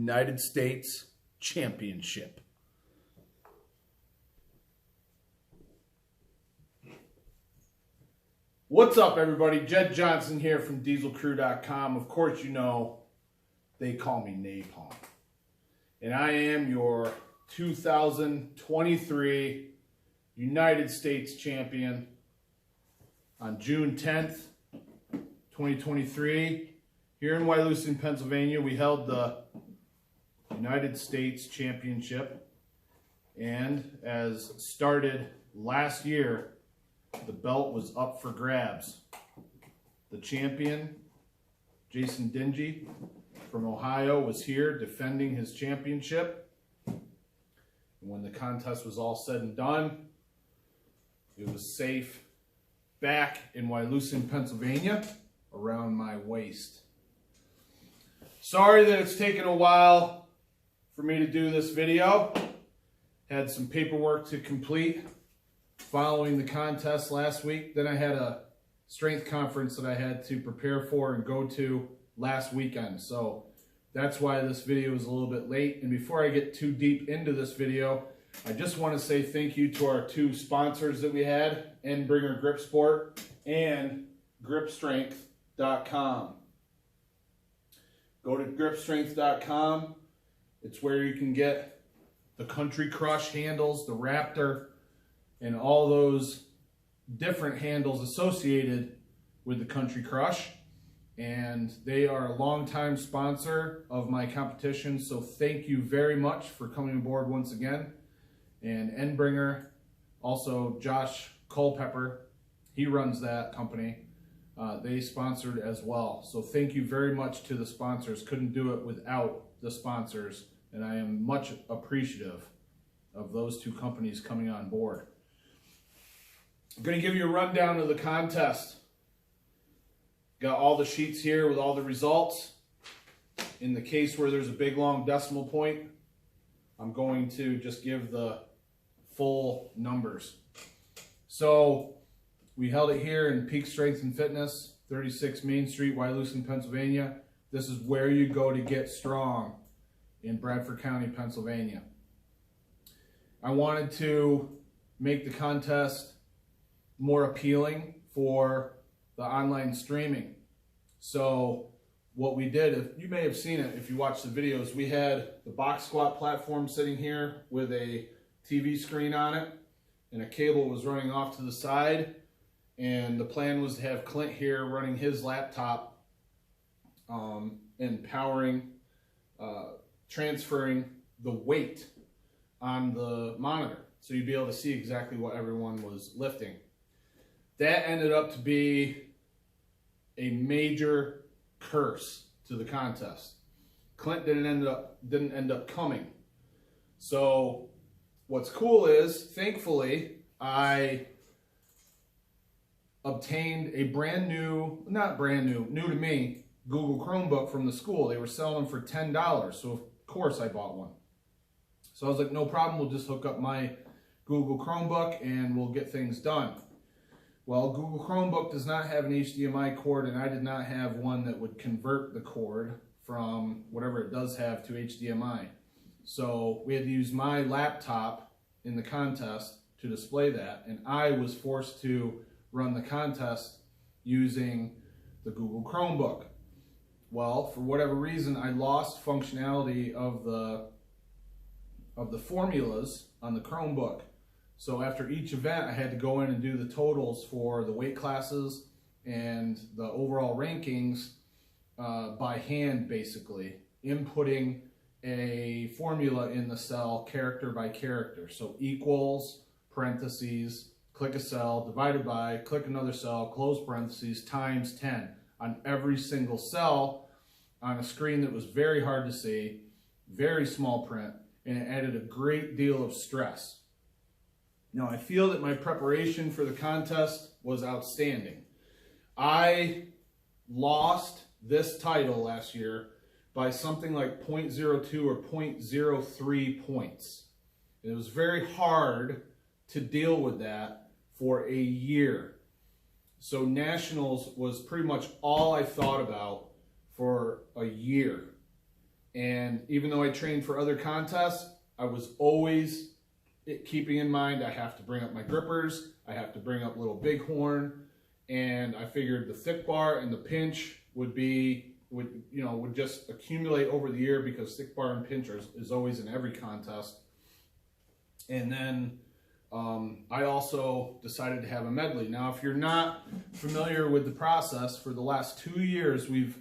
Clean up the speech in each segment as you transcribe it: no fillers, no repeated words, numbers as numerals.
United States Championship. What's up, everybody? Jed Johnson here from dieselcrew.com. Of course, you know they call me Napalm. And I am your 2023 United States champion. On June 10th, 2023, here in Wyalusing, Pennsylvania, we held the United States Championship. And as started last year, the belt was up for grabs. The champion, Jason Dingy from Ohio, was here defending his championship. And when the contest was all said and done, it was safe back in Wyalusing, Pennsylvania, around my waist. Sorry that it's taken a while for me to do this video. Had some paperwork to complete following the contest last week. Then I had a strength conference that I had to prepare for and go to last weekend. So that's why this video is a little bit late. And before I get too deep into this video, I just want to say thank you to our two sponsors that we had, Endbringer Grip Sport and gripstrength.com. Go to gripstrength.com. It's where you can get the Country Crush handles, the Raptor, and all those different handles associated with the Country Crush. And they are a longtime sponsor of my competition, so thank you very much for coming aboard once again. And Endbringer, also Josh Culpepper, he runs that company. They sponsored as well. So thank you very much to the sponsors. Couldn't do it without the sponsors, and I am much appreciative of those two companies coming on board. I'm going to give you a rundown of the contest. Got all the sheets here with all the results. In the case where there's a big long decimal point, I'm going to just give the full numbers. So we held it here in Peak Strength and Fitness, 36 Main Street, Wyalusing, Pennsylvania. This is where you go to get strong in Bradford County, Pennsylvania. I wanted to make the contest more appealing for the online streaming. So what we did, you may have seen it if you watch the videos, we had the box squat platform sitting here with a TV screen on it, and a cable was running off to the side. And the plan was to have Clint here running his laptop and powering, transferring the weight on the monitor. So you'd be able to see exactly what everyone was lifting. That ended up to be a major curse to the contest. Clint didn't end up coming. So what's cool is, thankfully, I obtained a brand new, not brand new, new to me, Google Chromebook from the school. They were selling them for $10, so of course I bought one. So I was like, no problem, we'll just hook up my Google Chromebook and we'll get things done. Well, Google Chromebook does not have an HDMI cord, and I did not have one that would convert the cord from whatever it does have to HDMI. So we had to use my laptop in the contest to display that, and I was forced to run the contest using the Google Chromebook. Well, for whatever reason, I lost functionality of the formulas on the Chromebook. So after each event, I had to go in and do the totals for the weight classes and the overall rankings by hand, basically, inputting a formula in the cell character by character. So equals, parentheses, click a cell, divided by, click another cell, close parentheses, times 10 on every single cell on a screen that was very hard to see, very small print, and it added a great deal of stress. Now, I feel that my preparation for the contest was outstanding. I lost this title last year by something like 0.02 or 0.03 points. It was very hard to deal with that for a year. So nationals was pretty much all I thought about for a year. And even though I trained for other contests, I was always keeping in mind I have to bring up my grippers, I have to bring up little Bighorn, and I figured the thick bar and the pinch would just accumulate over the year, because thick bar and pinch is always in every contest. And then I also decided to have a medley. Now, if you're not familiar with the process, for the last 2 years, we've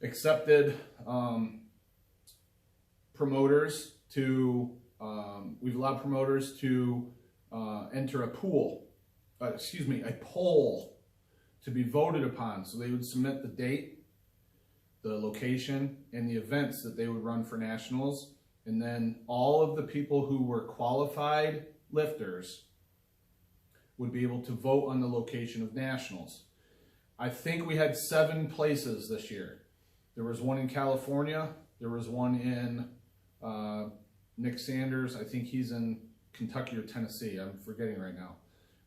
accepted promoters to, we've allowed promoters to enter a poll to be voted upon. So they would submit the date, the location, and the events that they would run for nationals. And then all of the people who were qualified lifters would be able to vote on the location of nationals. I think we had 7 places this year. There was one in California. There was one in Nick Sanders. I think he's in Kentucky or Tennessee. I'm forgetting right now.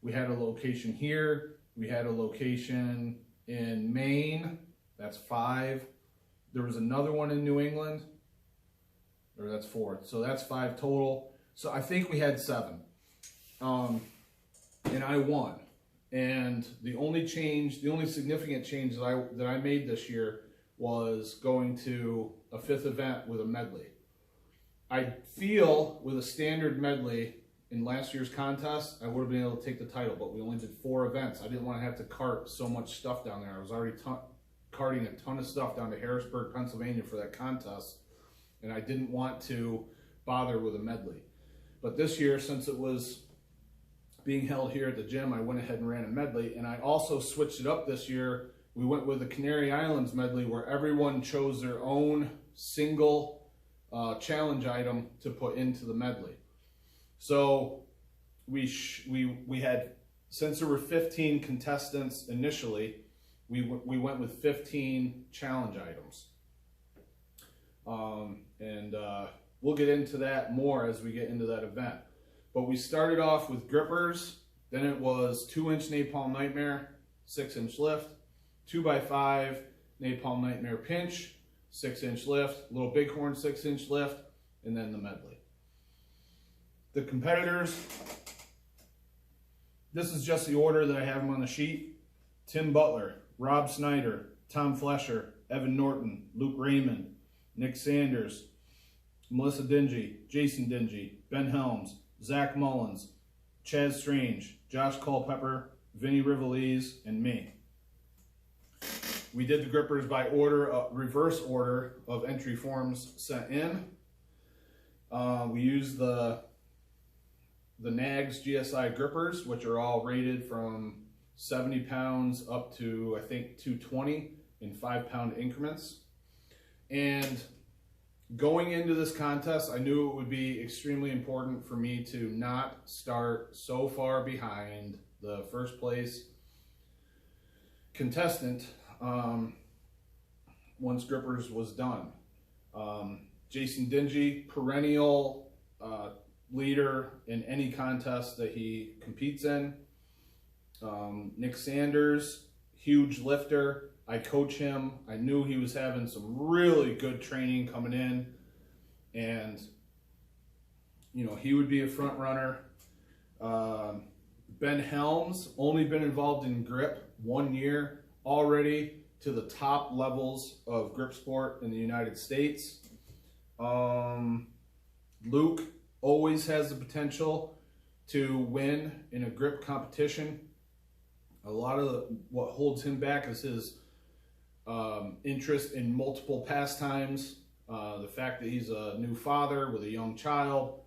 We had a location here. We had a location in Maine. That's 5. There was another one in New England. Or that's 4. So that's 5 total. So I think we had 7. And I won. And the only significant change that I made this year was going to a 5th event with a medley. I feel with a standard medley in last year's contest, I would have been able to take the title, but we only did 4 events. I didn't want to have to cart so much stuff down there. I was already carting a ton of stuff down to Harrisburg, Pennsylvania for that contest, and I didn't want to bother with a medley. But this year, since it was being held here at the gym, I went ahead and ran a medley, and I also switched it up this year. We went with the Canary Islands medley, where everyone chose their own single challenge item to put into the medley. So we had, since there were 15 contestants initially, we went with 15 challenge items. We'll get into that more as we get into that event. But we started off with grippers, then it was 2-inch Napalm Nightmare, 6-inch lift, 2x5 Napalm Nightmare pinch, 6-inch lift, little Bighorn 6-inch lift, and then the medley. The competitors, this is just the order that I have them on the sheet. Tim Butler, Rob Snyder, Tom Flesher, Evan Norton, Luke Raymond, Nick Sanders, Melissa Dingy, Jason Dingy, Ben Helms, Zach Mullins, Chaz Strange, Josh Culpepper, Vinny Rivalese, and me. We did the grippers by order, reverse order of entry forms sent in. We used the NAGS GSI grippers, which are all rated from 70 pounds up to, I think, 220 in 5-pound increments. And going into this contest, I knew it would be extremely important for me to not start so far behind the first place contestant once grippers was done. Jason Dingy, perennial leader in any contest that he competes in. Nick Sanders, huge lifter. I coach him. I knew he was having some really good training coming in, and he would be a front runner. Ben Helms, only been involved in grip 1 year, already to the top levels of grip sport in the United States. Luke always has the potential to win in a grip competition. A lot of what holds him back is his interest in multiple pastimes, the fact that he's a new father with a young child,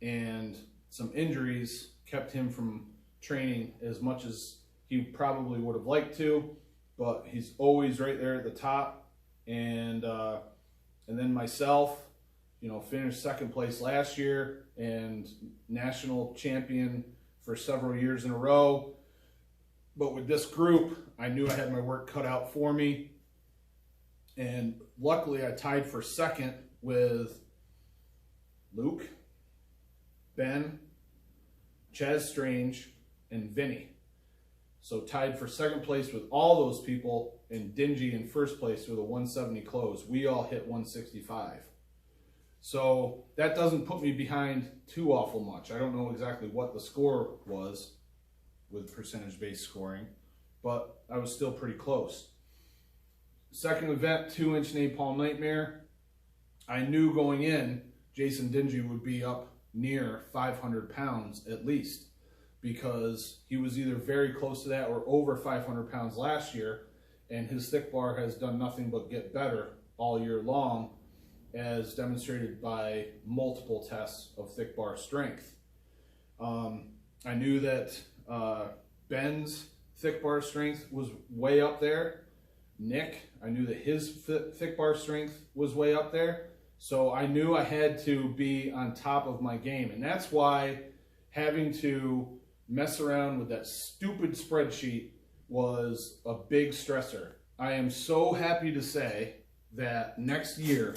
and some injuries kept him from training as much as he probably would have liked to, but he's always right there at the top. And then myself, finished 2nd place last year and national champion for several years in a row. But with this group, I knew I had my work cut out for me. And luckily, I tied for 2nd with Luke, Ben, Chaz Strange, and Vinny. So tied for second place with all those people, and Dingy in first place with a 170 close. We all hit 165. So that doesn't put me behind too awful much. I don't know exactly what the score was with percentage-based scoring, but I was still pretty close. Second event, 2-inch Napalm Nightmare. I knew going in, Jason Dingy would be up near 500 pounds at least, because he was either very close to that or over 500 pounds last year, and his thick bar has done nothing but get better all year long, as demonstrated by multiple tests of thick bar strength. I knew that Ben's thick bar strength was way up there. Nick, I knew that his thick bar strength was way up there. So I knew I had to be on top of my game. And that's why having to mess around with that stupid spreadsheet was a big stressor. I am so happy to say that next year,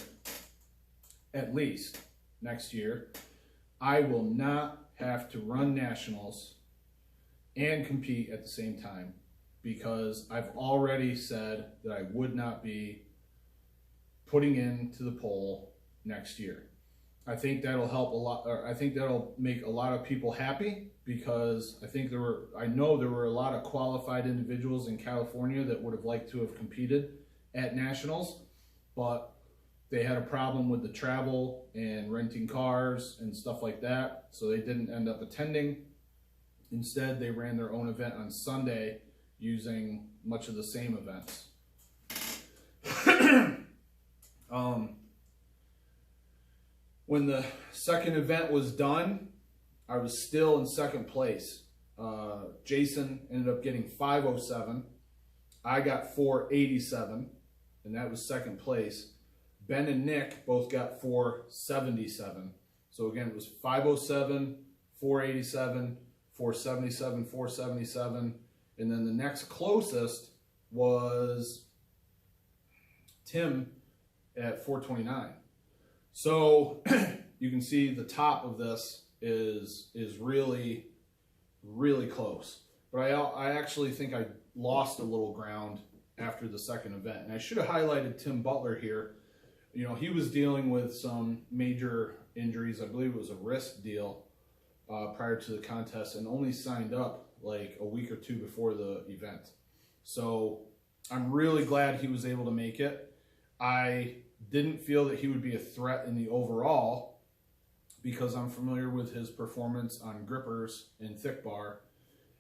at least next year, I will not have to run nationals and compete at the same time, because I've already said that I would not be putting into the poll next year. I think that'll help a lot, or I think that'll make a lot of people happy, because I know there were a lot of qualified individuals in California that would have liked to have competed at nationals, but they had a problem with the travel and renting cars and stuff like that, so they didn't end up attending. Instead, they ran their own event on Sunday using much of the same events. When the second event was done, I was still in second place. Jason ended up getting 507. I got 487, and that was second place. Ben and Nick both got 477. So again, it was 507, 487, 477, 477. And then the next closest was Tim at 429. So you can see the top of this is really, really close. But I actually think I lost a little ground after the second event. And I should have highlighted Tim Butler here. You know, he was dealing with some major injuries. I believe it was a wrist deal prior to the contest, and only signed up like a week or two before the event. So I'm really glad he was able to make it. I didn't feel that he would be a threat in the overall, because I'm familiar with his performance on grippers and thick bar.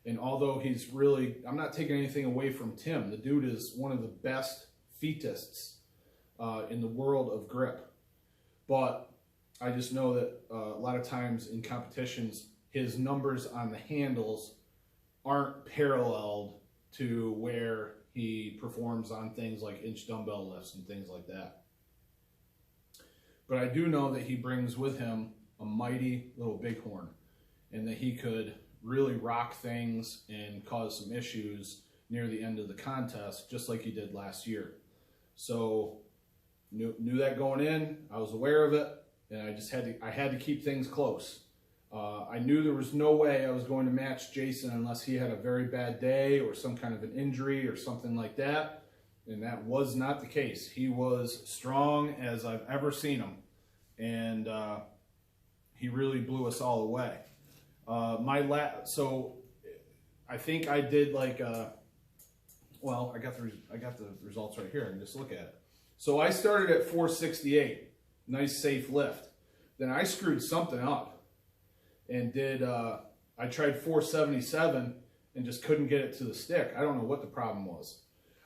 And although he's really, I'm not taking anything away from Tim. The dude is one of the best feetists in the world of grip. But I just know that a lot of times in competitions, his numbers on the handles aren't paralleled to where he performs on things like inch dumbbell lifts and things like that. But I do know that he brings with him a mighty little Bighorn, and that he could really rock things and cause some issues near the end of the contest, just like he did last year. So knew that going in. I was aware of it, and I had to keep things close. I knew there was no way I was going to match Jason unless he had a very bad day or some kind of an injury or something like that, and that was not the case. He was strong as I've ever seen him, and he really blew us all away. So I think I did like well, I got the results right here. I can just look at it. So I started at 468, nice safe lift. Then I screwed something up and I tried 477 and just couldn't get it to the stick. I don't know what the problem was.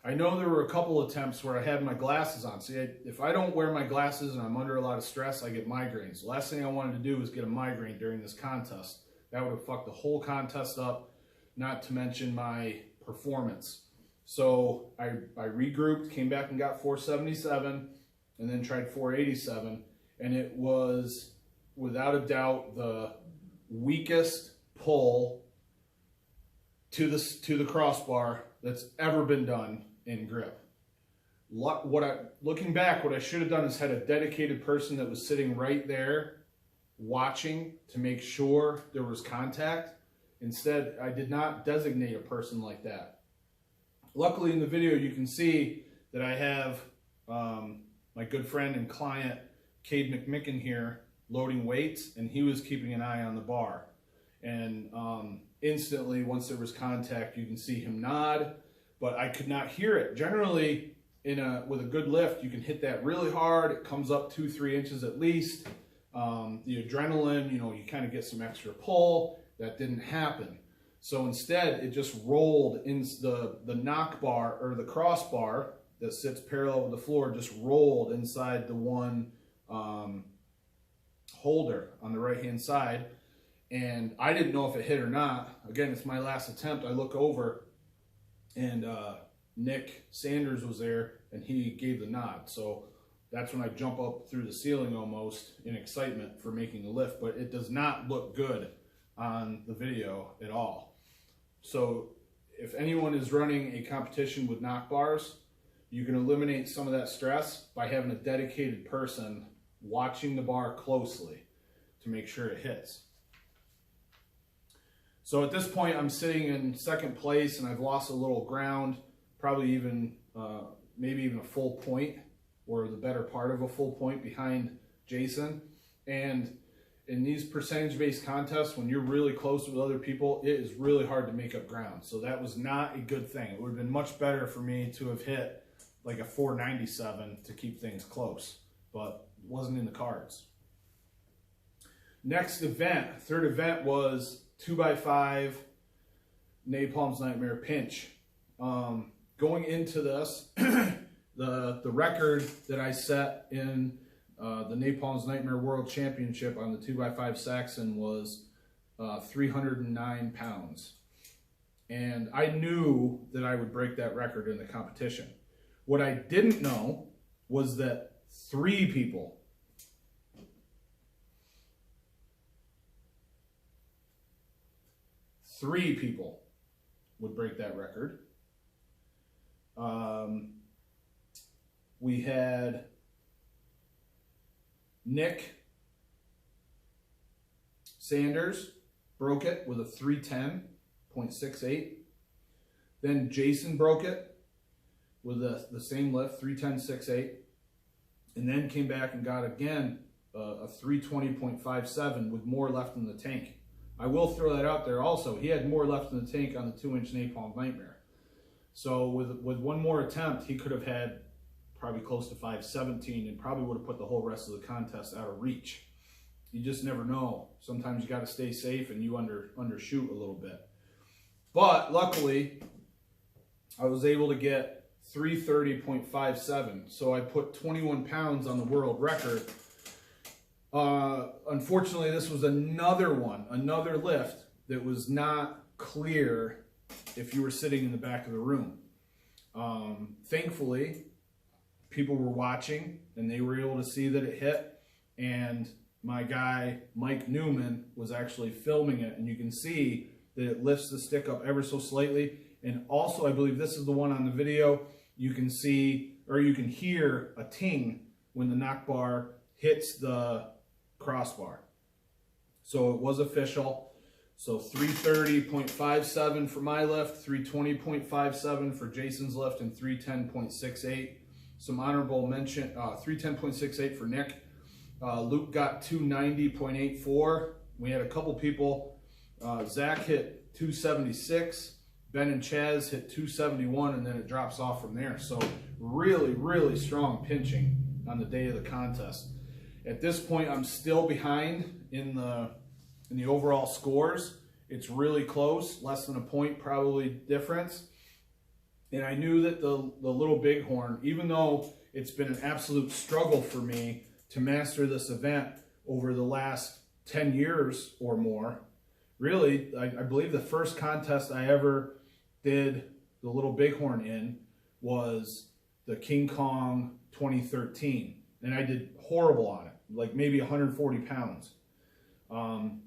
I know there were a couple attempts where I had my glasses on. See, if I don't wear my glasses and I'm under a lot of stress, I get migraines. The last thing I wanted to do was get a migraine during this contest. That would have fucked the whole contest up, not to mention my performance. So I regrouped, came back and got 477, and then tried 487, and it was without a doubt the weakest pull to the crossbar that's ever been done in grip. Looking back, what I should have done is had a dedicated person that was sitting right there watching to make sure there was contact, Instead, I did not designate a person like that. Luckily, in the video, you can see that I have my good friend and client, Cade McMicken here, loading weights, and he was keeping an eye on the bar. And instantly, once there was contact, you can see him nod, but I could not hear it. Generally, with a good lift, you can hit that really hard. It comes up 2-3 inches at least. The adrenaline, you kind of get some extra pull. That didn't happen. So instead, it just rolled in the knock bar, or the crossbar that sits parallel with the floor, just rolled inside the one holder on the right-hand side. And I didn't know if it hit or not. Again, it's my last attempt. I look over, and Nick Sanders was there, and he gave the nod. So that's when I jump up through the ceiling almost in excitement for making the lift. But it does not look good on the video at all. So if anyone is running a competition with knock bars, you can eliminate some of that stress by having a dedicated person watching the bar closely to make sure it hits. So at this point, I'm sitting in second place, and I've lost a little ground, probably even maybe even a full point, or the better part of a full point behind Jason. And in these percentage-based contests, when you're really close with other people, it is really hard to make up ground. So that was not a good thing. It would have been much better for me to have hit like a 497 to keep things close, but it wasn't in the cards. Next event, third event, was 2x5 Napalm's Nightmare Pinch. Going into this, the record that I set in the Napalm's Nightmare World Championship on the 2x5 Saxon was 309 pounds. And I knew that I would break that record in the competition. What I didn't know was that three people would break that record. We had Nick Sanders broke it with a 310.68. Then Jason broke it with the same lift, 310.68. And then came back and got again a 320.57 with more left in the tank. I will throw that out there also. He had more left in the tank on the 2-inch Napalm Nightmare. So with one more attempt, he could have had probably close to 517 and probably would have put the whole rest of the contest out of reach. You just never know. Sometimes you got to stay safe and you undershoot a little bit. But luckily, I was able to get 330.57. So I put 21 pounds on the world record. Unfortunately, this was another lift that was not clear if you were sitting in the back of the room. Thankfully, people were watching and they were able to see that it hit, and my guy Mike Newman was actually filming it, and you can see that it lifts the stick up ever so slightly. And also, I believe this is the one on the video, you can see, or you can hear a ting when the knock bar hits the crossbar. So it was official. So 330.57 for my lift, 320.57 for Jason's lift, and 310.68. Some honorable mention, 310.68 for Nick. Luke got 290.84. We had a couple people. Zach hit 276. Ben and Chaz hit 271, and then it drops off from there. So really, really strong pinching on the day of the contest. At this point, I'm still behind in the overall scores. It's really close, less than a point probably difference. And I knew that the little Bighorn, even though it's been an absolute struggle for me to master this event over the last 10 years or more, really, I believe the first contest I ever did the little Bighorn in was the King Kong 2013. And I did horrible on it, like maybe 140 pounds.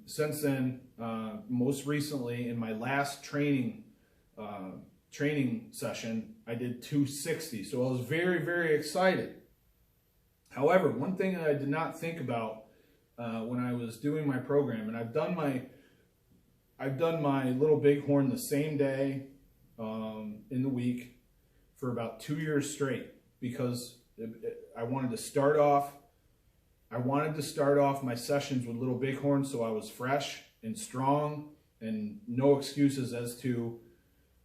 Since then, most recently in my last training session, I did 260. So I was very, very excited. However, one thing that I did not think about when I was doing my program, and I've done I've done my little Bighorn the same day in the week for about 2 years straight because I wanted to start off. I wanted to start off my sessions with little Bighorn so I was fresh and strong and no excuses as to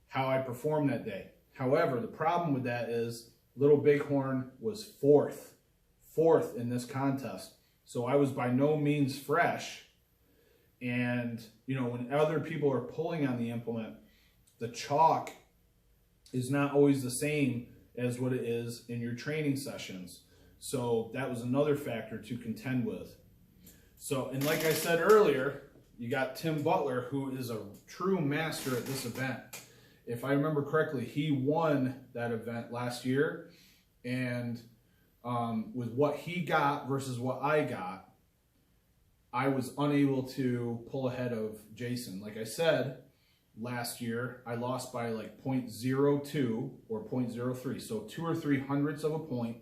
how I performed that day. However, the problem with that is little Bighorn was fourth in this contest. So I was by no means fresh. And, you know, when other people are pulling on the implement, the chalk is not always the same as what it is in your training sessions. So that was another factor to contend with. So, and like I said earlier, you got Tim Butler, who is a true master at this event. If I remember correctly, he won that event last year. And with what he got versus what I got, I was unable to pull ahead of Jason. Like I said, last year, I lost by like 0.02 or 0.03. So 2 or 3 hundredths of a point.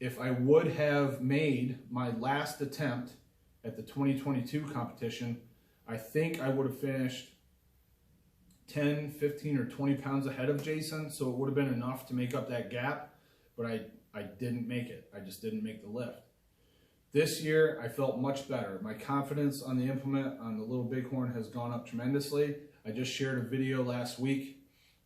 If I would have made my last attempt at the 2022 competition, I think I would have finished 10, 15, or 20 pounds ahead of Jason. So it would have been enough to make up that gap, but I didn't make it. I just didn't make the lift. This year, I felt much better. My confidence on the implement on the little Bighorn has gone up tremendously. I just shared a video last week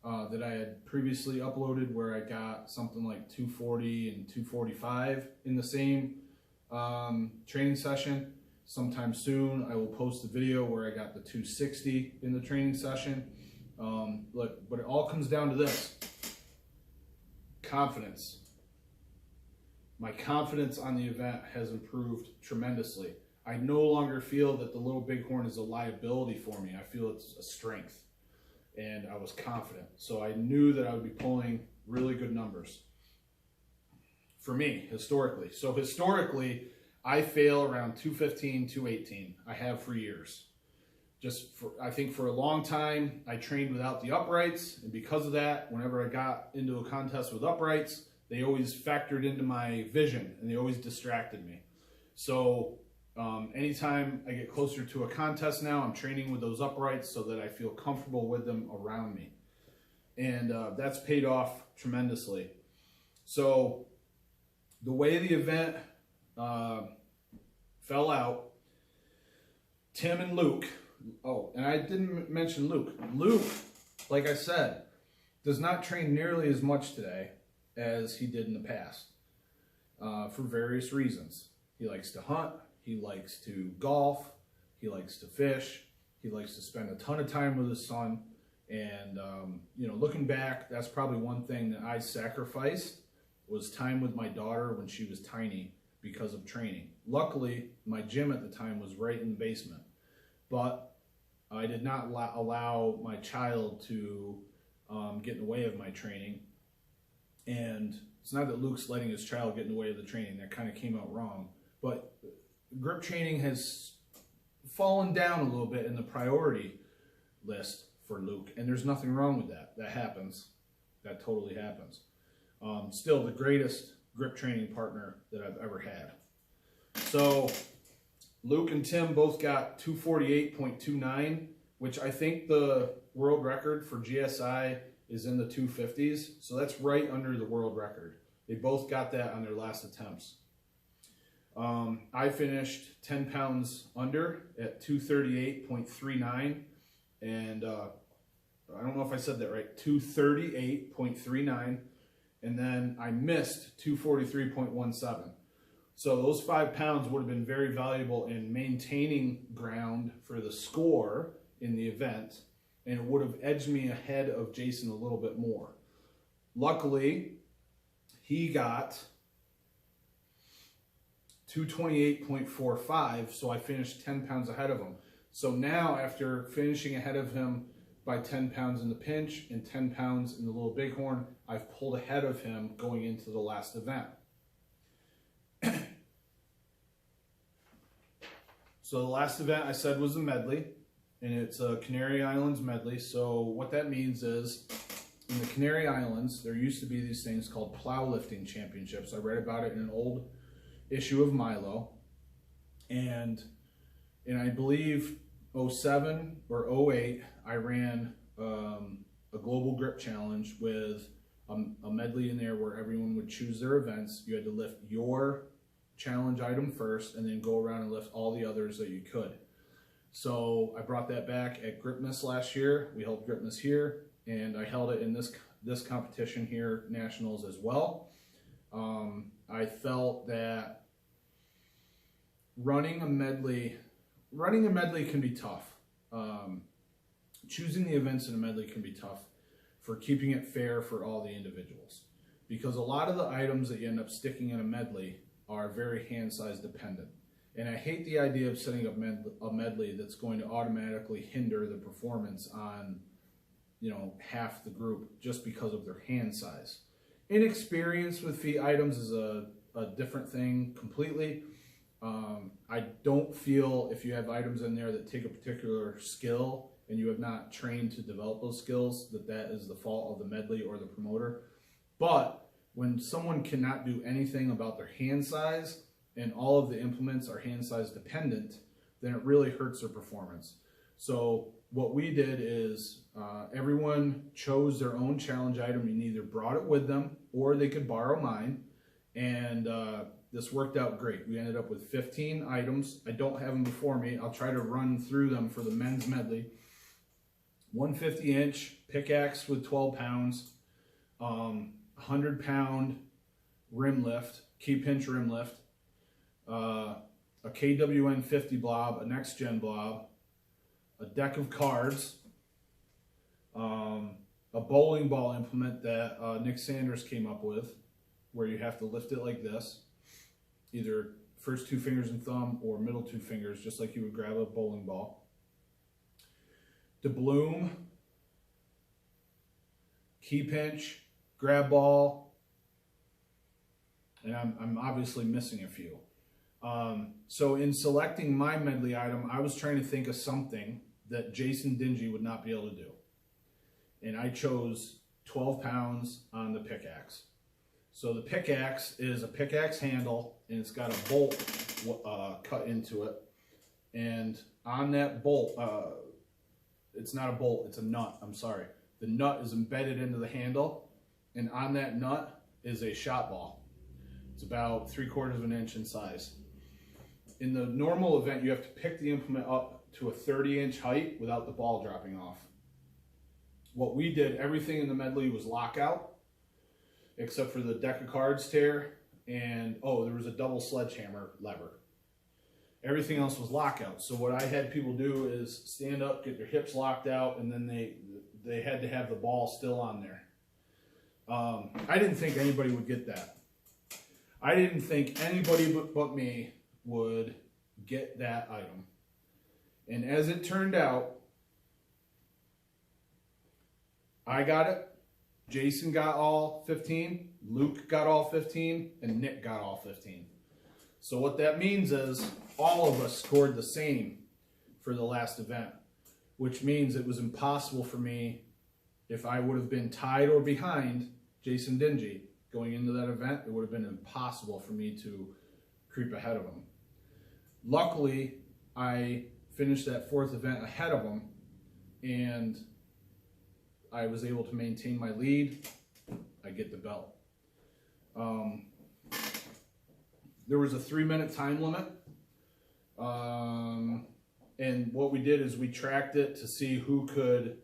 that I had previously uploaded where I got something like 240 and 245 in the same training session. Sometime soon, I will post a video where I got the 260 in the training session. Look, but it all comes down to this: confidence. My confidence on the event has improved tremendously. I no longer feel that the little Bighorn is a liability for me. I feel it's a strength, and I was confident. So I knew that I would be pulling really good numbers for me historically. So historically, I fail around 215, 218. I have for years. I think for a long time, I trained without the uprights, and because of that, whenever I got into a contest with uprights, they always factored into my vision, and they always distracted me. So anytime I get closer to a contest now, I'm training with those uprights so that I feel comfortable with them around me. And that's paid off tremendously. So the way the event fell out, Tim and Luke, oh, and I didn't mention Luke. Luke, like I said, does not train nearly as much today as he did in the past for various reasons. He likes to hunt, he likes to golf, he likes to fish, he likes to spend a ton of time with his son. And, you know, looking back, that's probably one thing that I sacrificed was time with my daughter when she was tiny because of training. Luckily, my gym at the time was right in the basement, but I did not allow my child to get in the way of my training. And it's not that Luke's letting his child get in the way of the training. That kind of came out wrong. But grip training has fallen down a little bit in the priority list for Luke. And there's nothing wrong with that. That happens. That totally happens. Still the greatest grip training partner that I've ever had. So Luke and Tim both got 248.29, which I think the world record for GSI is in the 250s. So that's right under the world record. They both got that on their last attempts. I finished 10 pounds under at 238.39. And I don't know if I said that right, 238.39. And then I missed 243.17. So those 5 pounds would have been very valuable in maintaining ground for the score in the event, and it would have edged me ahead of Jason a little bit more. Luckily, he got 228.45, so I finished 10 pounds ahead of him. So now, after finishing ahead of him by 10 pounds in the pinch and 10 pounds in the little Bighorn, I've pulled ahead of him going into the last event. So the last event I said was the Medley, and it's a Canary Islands Medley. So what that means is, in the Canary Islands, there used to be these things called plow lifting championships. I read about it in an old issue of Milo, and I believe 07 or 08, I ran a global grip challenge with a medley in there where everyone would choose their events. You had to lift your challenge item first and then go around and lift all the others that you could. So I brought that back at Gripmas last year. We held Gripmas here, and I held it in this competition here, Nationals as well. I felt that running a medley can be tough. Choosing the events in a medley can be tough for keeping it fair for all the individuals, because a lot of the items that you end up sticking in a medley are very hand size dependent. And I hate the idea of setting up a medley that's going to automatically hinder the performance on, you know, half the group just because of their hand size. Inexperience with feet items is a different thing completely. I don't feel if you have items in there that take a particular skill and you have not trained to develop those skills, that is the fault of the medley or the promoter. But when someone cannot do anything about their hand size and all of the implements are hand size dependent, then it really hurts their performance. So what we did is everyone chose their own challenge item and either brought it with them or they could borrow mine. And this worked out great. We ended up with 15 items. I don't have them before me. I'll try to run through them for the men's medley. 150-inch pickaxe with 12 pounds, 100-pound rim lift, key pinch rim lift, a KWN 50 blob, a next gen blob, a deck of cards, a bowling ball implement that Nick Sanders came up with, where you have to lift it like this, either first 2 fingers and thumb or middle 2 fingers, just like you would grab a bowling ball. Doubloon, key pinch, grab ball, and I'm obviously missing a few. So in selecting my medley item, I was trying to think of something that Jason Dingy would not be able to do. And I chose 12 pounds on the pickaxe. So the pickaxe is a pickaxe handle, and it's got a bolt cut into it. And on that bolt, it's not a bolt, it's a nut, I'm sorry. The nut is embedded into the handle, and on that nut is a shot ball. It's about 3/4 of an inch in size. In the normal event, you have to pick the implement up to a 30-inch height without the ball dropping off. What we did, everything in the medley was lockout, except for the deck of cards tear, and there was a double sledgehammer lever. Everything else was lockout. So what I had people do is stand up, get their hips locked out, and then they had to have the ball still on there. I didn't think anybody would get that. I didn't think anybody but me would get that item. And as it turned out, I got it, Jason got all 15, Luke got all 15, and Nick got all 15. So what that means is all of us scored the same for the last event, which means it was impossible for me, if I would have been tied or behind Jason Dingy going into that event, it would have been impossible for me to creep ahead of him. Luckily, I finished that 4th event ahead of him, and I was able to maintain my lead. I get the belt. There was a 3-minute time limit. And what we did is we tracked it to see who could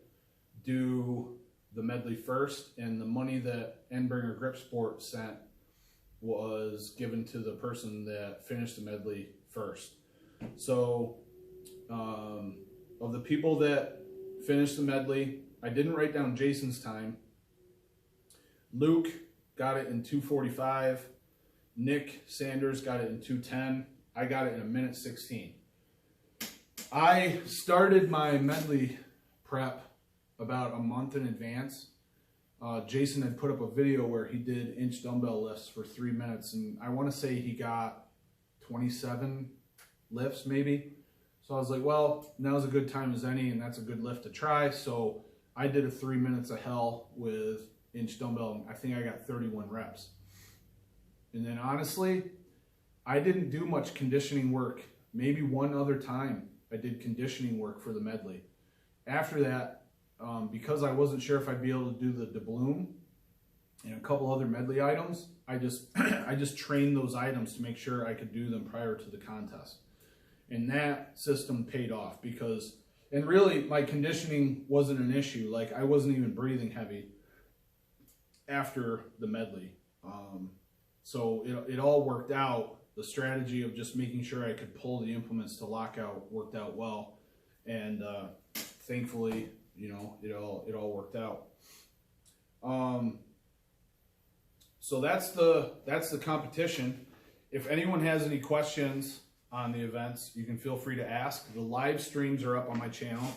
do the medley first, and the money that Enbringer Grip Sport sent was given to the person that finished the medley first. So of the people that finished the medley, I didn't write down Jason's time. Luke got it in 2:45. Nick Sanders got it in 2:10. I got it in 1:16. I started my medley prep about a month in advance. Jason had put up a video where he did inch dumbbell lifts for 3 minutes, and I want to say he got 27 lifts maybe. So I was like, well, now's a good time as any, and that's a good lift to try. So I did a 3 minutes of hell with inch dumbbell, and I think I got 31 reps. And then honestly, I didn't do much conditioning work, maybe one other time I did conditioning work for the Medley. After that, because I wasn't sure if I'd be able to do the doubloon and a couple other Medley items, I just I just trained those items to make sure I could do them prior to the contest. And that system paid off because, and really my conditioning wasn't an issue. Like I wasn't even breathing heavy after the Medley. So it all worked out. The strategy of just making sure I could pull the implements to lockout worked out well. And thankfully, you know, it all worked out. So that's the competition. If anyone has any questions on the events, you can feel free to ask. The live streams are up on my channel.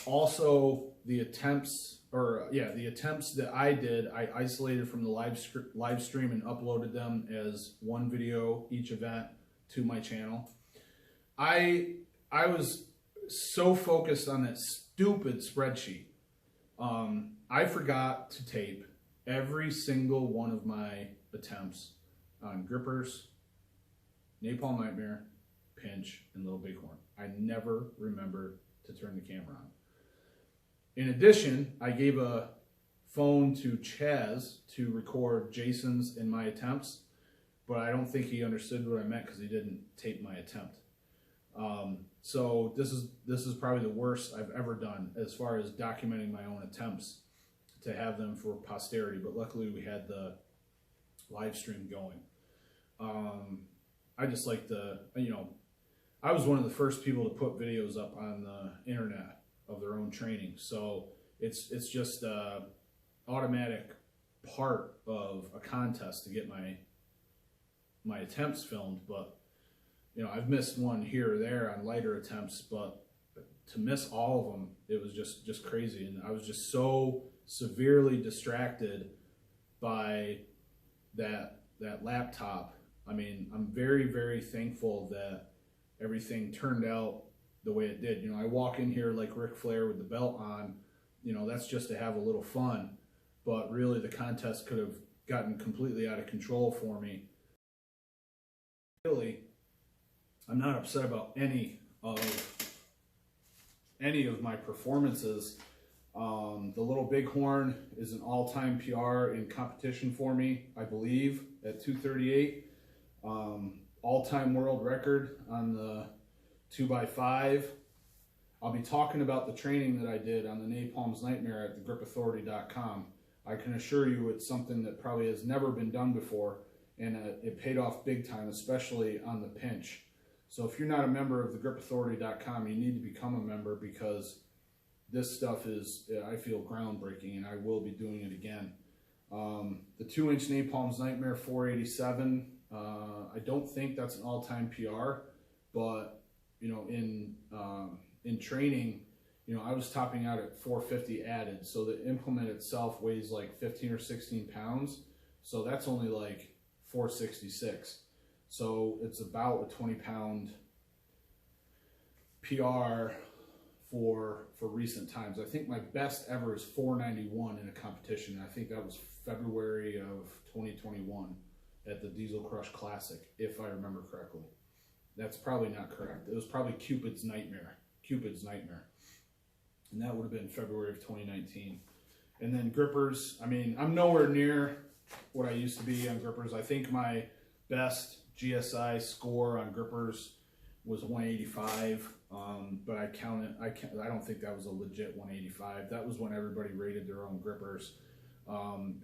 Also, the attempts that I did, I isolated from the live stream and uploaded them as one video each event to my channel. I was so focused on that stupid spreadsheet. I forgot to tape every single one of my attempts on grippers, Napalm Nightmare, pinch, and Little Bighorn. I never remember to turn the camera on. In addition, I gave a phone to Chaz to record Jason's and my attempts, but I don't think he understood what I meant because he didn't tape my attempt. So this is probably the worst I've ever done as far as documenting my own attempts to have them for posterity, but luckily we had the live stream going. I just like I was one of the first people to put videos up on the internet of their own training, so it's just a automatic part of a contest to get my attempts filmed. But you know, I've missed one here or there on lighter attempts, but to miss all of them, it was just crazy. And I was just so severely distracted by that laptop. I mean, I'm very, very thankful that everything turned out the way it did. You know, I walk in here like Ric Flair with the belt on, you know, that's just to have a little fun, but really the contest could have gotten completely out of control for me. Really, I'm not upset about any of my performances. The Little Bighorn is an all-time PR in competition for me, I believe, at 238. All-time world record on the 2x5. I'll be talking about the training that I did on the Napalm's Nightmare at thegripauthority.com. I can assure you it's something that probably has never been done before, and it paid off big time, especially on the pinch. So if you're not a member of thegripauthority.com, you need to become a member because this stuff is, I feel, groundbreaking, and I will be doing it again. The 2-inch Napalm's Nightmare 487, I don't think that's an all-time PR, but you know, in training, you know, I was topping out at 450 added, so the implement itself weighs like 15 or 16 pounds, so that's only like 466. So it's about a 20-pound PR for recent times. I think my best ever is 491 in a competition. I think that was February of 2021 at the Diesel Crush Classic, if I remember correctly. That's probably not correct. It was probably Cupid's Nightmare. And that would have been February of 2019. And then grippers, I mean, I'm nowhere near what I used to be on grippers. I think my best GSI score on grippers was 185, but I don't think that was a legit 185. That was when everybody rated their own grippers.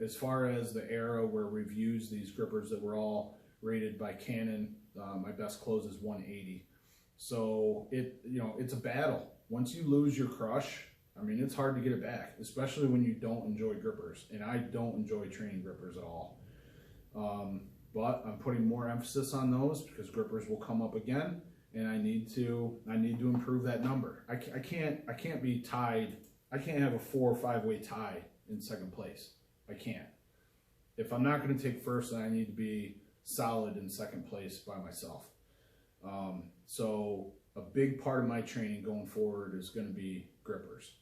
As far as the era where we've used these grippers that were all rated by Canon, my best close is 180. So it's a battle. Once you lose your crush, I mean, it's hard to get it back, especially when you don't enjoy grippers. And I don't enjoy training grippers at all. But I'm putting more emphasis on those because grippers will come up again, and I need to improve that number. I can't be tied. I can't have a 4 or 5 way tie in second place. I can't. If I'm not going to take first, then I need to be solid in second place by myself. So a big part of my training going forward is going to be grippers.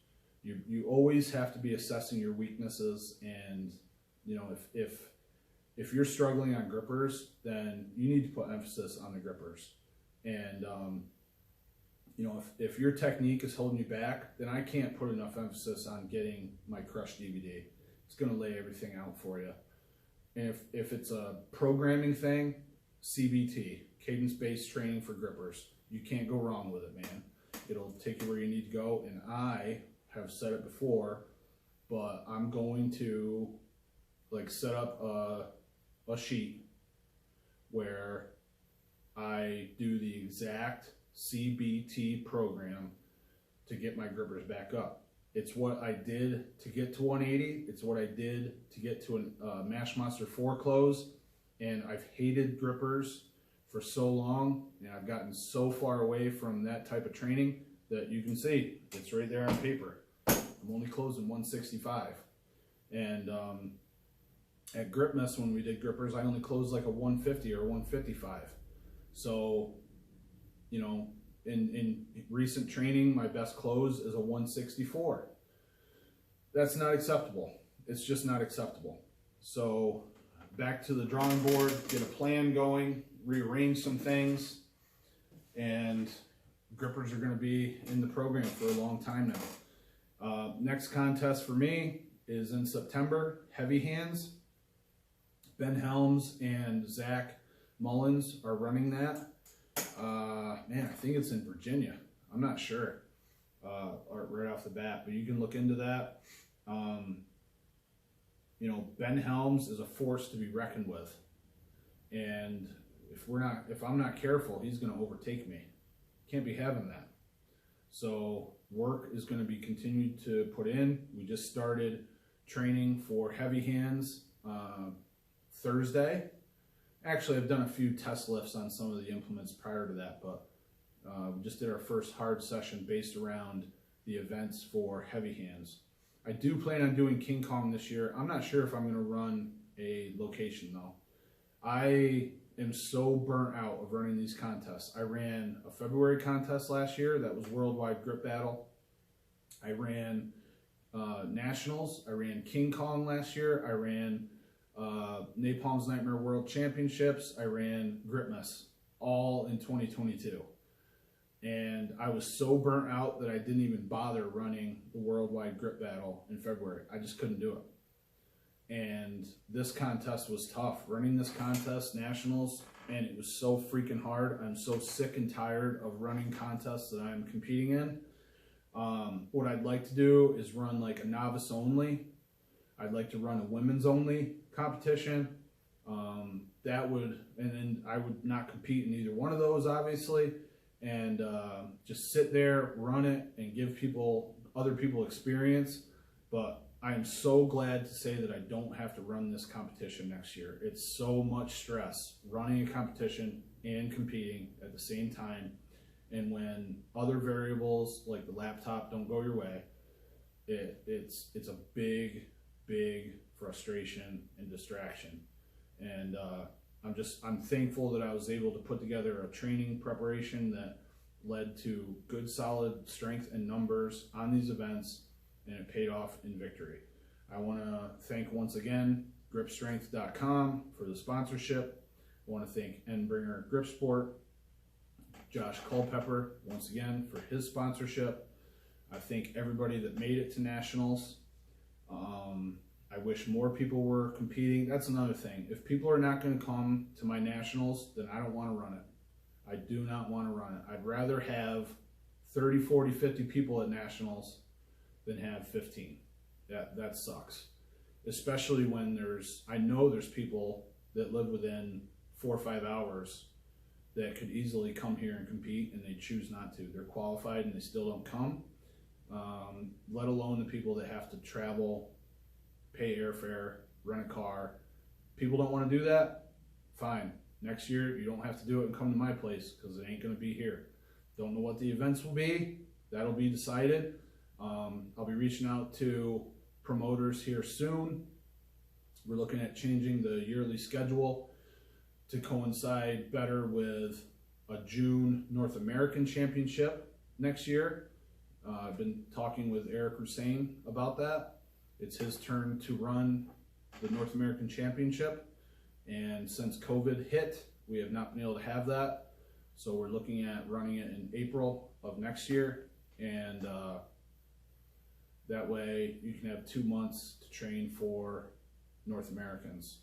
You always have to be assessing your weaknesses, and you know, if you're struggling on grippers, then you need to put emphasis on the grippers. And you know, if your technique is holding you back, then I can't put enough emphasis on getting my Crush DVD. It's going to lay everything out for you. And if it's a programming thing, CBT, cadence-based training for grippers. You can't go wrong with it, man. It'll take you where you need to go. And I have said it before, but I'm going to like set up a sheet where I do the exact CBT program to get my grippers back up. It's what I did to get to 180. It's what I did to get to a Mash Monster 4 close. And I've hated grippers for so long, and I've gotten so far away from that type of training that you can see it's right there on paper. I'm only closing 165. And at Gripmas, when we did grippers, I only closed like a 150 or 155. So, you know, in recent training, my best close is a 164. That's not acceptable. It's just not acceptable. So back to the drawing board, get a plan going, rearrange some things, and grippers are going to be in the program for a long time now. Next contest for me is in September, heavy hands. Ben Helms and Zach Mullins are running that. Man, I think it's in Virginia. I'm not sure right off the bat, but you can look into that. You know, Ben Helms is a force to be reckoned with, and if I'm not careful, he's going to overtake me. Can't be having that. So work is going to be continued to put in. We just started training for heavy hands Thursday. Actually, I've done a few test lifts on some of the implements prior to that, but we just did our first hard session based around the events for heavy hands. I do plan on doing King Kong this year. I'm not sure if I'm going to run a location though. I am so burnt out of running these contests. I ran a February contest last year that was Worldwide Grip Battle. I ran Nationals. I ran King Kong last year. I ran Napalm's Nightmare World Championships. I ran Gripmas, all in 2022. And I was so burnt out that I didn't even bother running the Worldwide Grip Battle in February. I just couldn't do it. And this contest was tough. Running this contest, Nationals, and it was so freaking hard. I'm so sick and tired of running contests that I'm competing in. What I'd like to do is run like a novice only. I'd like to run a women's only competition. And then I would not compete in either one of those, obviously, and just sit there, run it, and give other people experience. But I am so glad to say that I don't have to run this competition next year. It's so much stress running a competition and competing at the same time. And when other variables like the laptop don't go your way, it's a big frustration and distraction. And I'm thankful that I was able to put together a training preparation that led to good solid strength and numbers on these events, and it paid off in victory. I want to thank once again gripstrength.com for the sponsorship. I want to thank Nbringer Grip Sport, Josh Culpepper once again for his sponsorship. I thank everybody that made it to Nationals. I wish more people were competing. That's another thing. If people are not going to come to my Nationals, then I don't want to run it. I do not want to run it. I'd rather have 30, 40, 50 people at Nationals than have 15. That sucks. Especially when I know there's people that live within 4 or 5 hours that could easily come here and compete, and they choose not to. They're qualified and they still don't come. Let alone the people that have to travel, pay airfare, rent a car. People don't want to do that? Fine. Next year, you don't have to do it and come to my place because it ain't going to be here. Don't know what the events will be. That'll be decided. I'll be reaching out to promoters here soon. We're looking at changing the yearly schedule to coincide better with a June North American Championship next year. I've been talking with Eric Hussein about that. It's his turn to run the North American Championship, and since COVID hit, we have not been able to have that. So we're looking at running it in April of next year, and that way you can have 2 months to train for North Americans.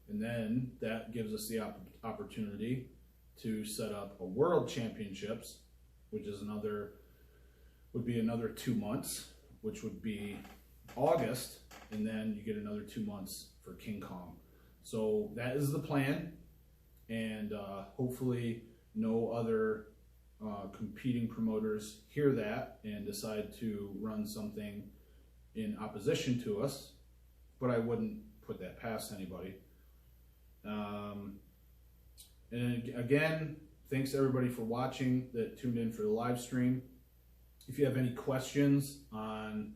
And then that gives us the opportunity to set up a World Championships, which is would be another 2 months, which would be August, and then you get another 2 months for King Kong. So that is the plan, and hopefully no other competing promoters hear that and decide to run something in opposition to us, but I wouldn't put that past anybody. And again, thanks to everybody for watching that tuned in for the live stream. If you have any questions on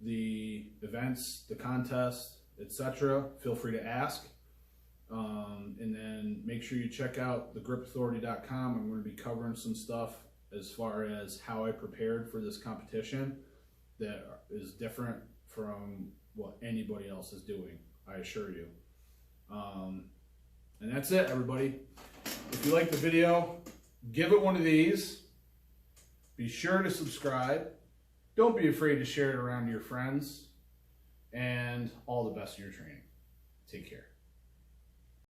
the events, the contest, etc., feel free to ask. And then make sure you check out thegripauthority.com. I'm going to be covering some stuff as far as how I prepared for this competition that is different from what anybody else is doing, I assure you. And that's it, everybody. If you like the video, give it one of these. Be sure to subscribe. Don't be afraid to share it around to your friends. And all the best in your training. Take care.